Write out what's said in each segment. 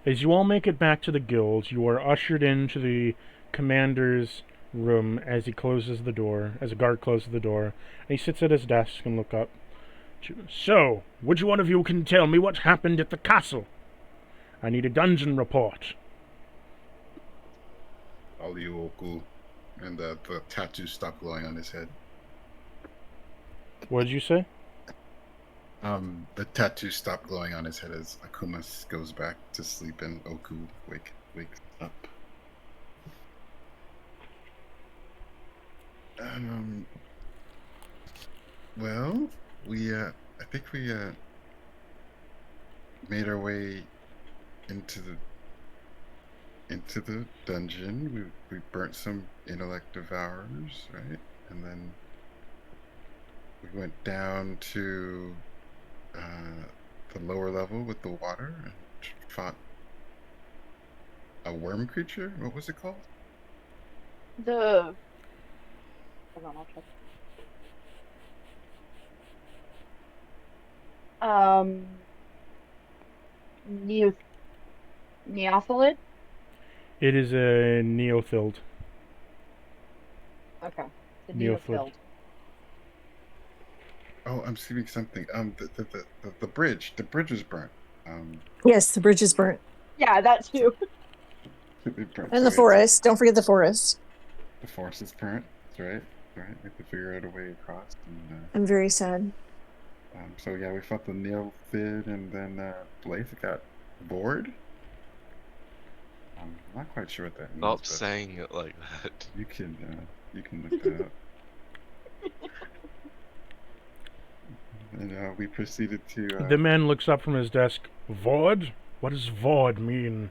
As you all make it back to the guild, you are ushered into the commander's room as he closes the door, as a guard closes the door. And he sits at his desk and look up. So, which one of you can tell me what happened at the castle? I need a dungeon report. Alioku, and the tattoo stopped glowing on his head. What did you say? The tattoo stopped glowing on his head as Akumas goes back to sleep and Oku wakes up. Well, I think we made our way into the dungeon. We burnt some intellect devourers, right? And then we went down to the lower level with the water and fought a worm creature. What was it called? Hold on, I'll check. Neophyllid? It is a neophyllid. Okay. The Neophyllid. Oh, I'm seeing something. The bridge. The bridge is burnt. Yes, the bridge is burnt. Yeah, that too. And the forest. Don't forget the forest. The forest is burnt. That's right. Right. We have to figure out a way across. And, I'm very sad. So yeah, we fought the Neophid, and then Blaze got bored. I'm not quite sure what that means. Stop saying it like that. You can look that up. And we proceeded to. The man looks up from his desk. Vord? What does Vord mean?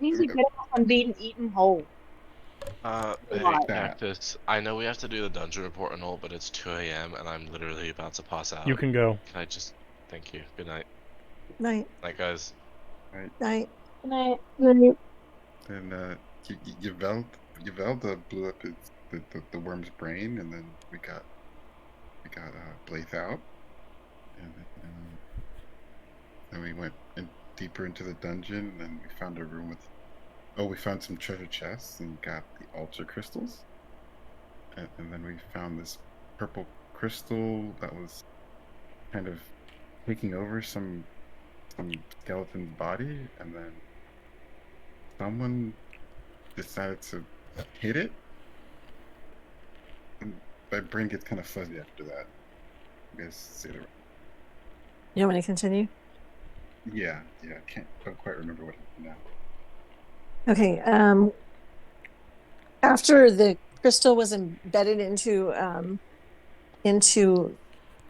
Means you get off on being eaten whole. Hey, Cactus, I know we have to do the dungeon report and all, but it's 2 a.m. and I'm literally about to pass out. You can go. Can I just... Thank you. Good night. Night. Night, guys. Night. Good night. And Yvelda blew up the worm's brain, and then we got Blaze out, and then we went deeper into the dungeon, and then we found a room with. Oh, we found some treasure chests and got the altar crystals, and then we found this purple crystal that was kind of taking over some skeleton's body, and then someone decided to hit it. And my brain gets kind of fuzzy after that. You guys say the. You want me to continue? Yeah. Don't quite remember what happened now. Okay. After the crystal was embedded into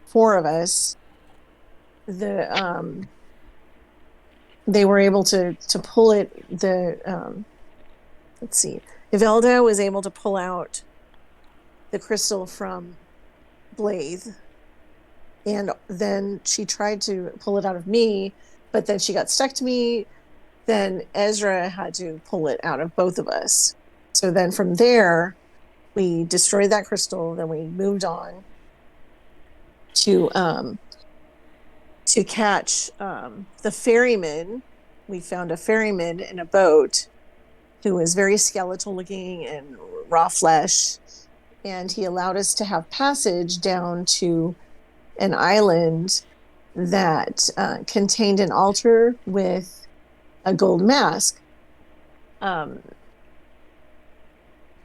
4 of us, they were able to pull it. Let's see. Ivelda was able to pull out the crystal from Blaze, and then she tried to pull it out of me, but then she got stuck to me. Then Ezra had to pull it out of both of us. So then from there, we destroyed that crystal. Then we moved on to catch the ferryman. We found a ferryman in a boat who was very skeletal looking and raw flesh. And he allowed us to have passage down to an island that contained an altar with a gold mask.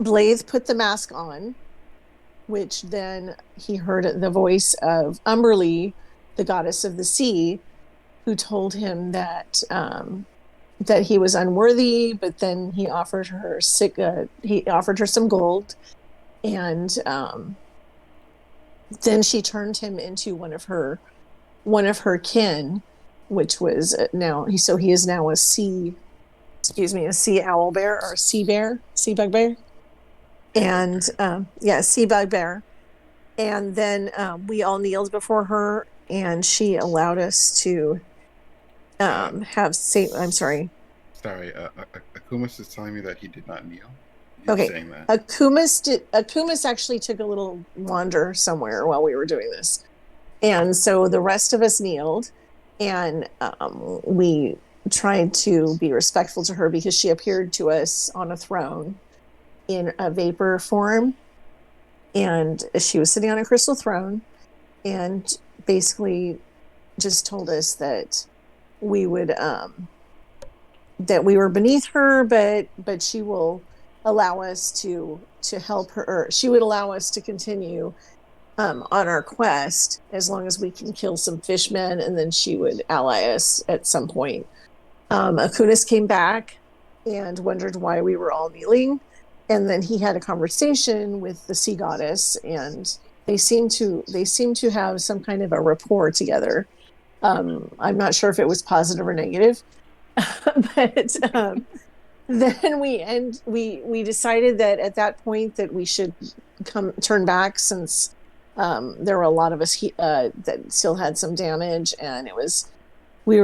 Blaze put the mask on, which then he heard the voice of Umberlee, the goddess of the sea, who told him that he was unworthy, but then he offered her some gold, and then she turned him into one of her kin, which was he is now a sea owl bear or sea bugbear, and sea bugbear. And then we all kneeled before her, and she allowed us to I'm sorry. Sorry, Akumas is telling me that he did not kneel. Okay. Saying that. Akumas actually took a little wander somewhere while we were doing this. And so the rest of us kneeled, and we tried to be respectful to her because she appeared to us on a throne in a vapor form, and she was sitting on a crystal throne, and basically just told us that we would that we were beneath her, but she will allow us to help her, or she would allow us to continue on our quest as long as we can kill some fishmen, and then she would ally us at some point. Akunis came back and wondered why we were all kneeling, and then he had a conversation with the sea goddess, and they seem to have some kind of a rapport together. I'm not sure if it was positive or negative, but then we decided that at that point that we should turn back, since there were a lot of us that still had some damage, and we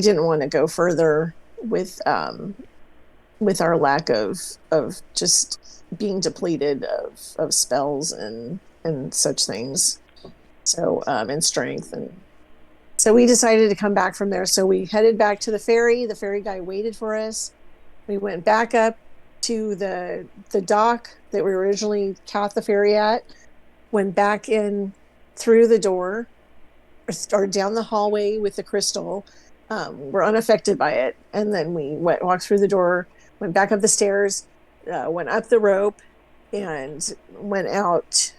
didn't want to go further with our lack of just being depleted of spells and such things, so and strength, and so we decided to come back from there. So we headed back to the ferry. The ferry guy waited for us. We went back up to the dock that we originally caught the ferry at, went back in through the door, or down the hallway with the crystal. We're unaffected by it. And then we walked through the door, went back up the stairs, went up the rope, and went out.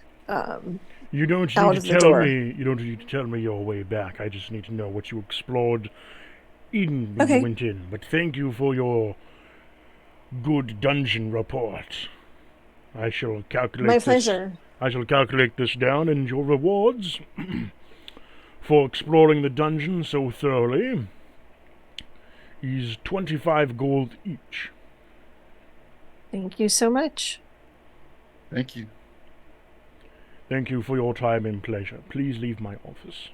You don't need to tell me. You don't need to tell me your way back. I just need to know what you explored Eden when you went in. But thank you for your good dungeon report. I shall calculate. My pleasure. I shall calculate this down, and your rewards for exploring the dungeon so thoroughly is 25 gold each. Thank you so much. Thank you. Thank you for your time and pleasure. Please leave my office.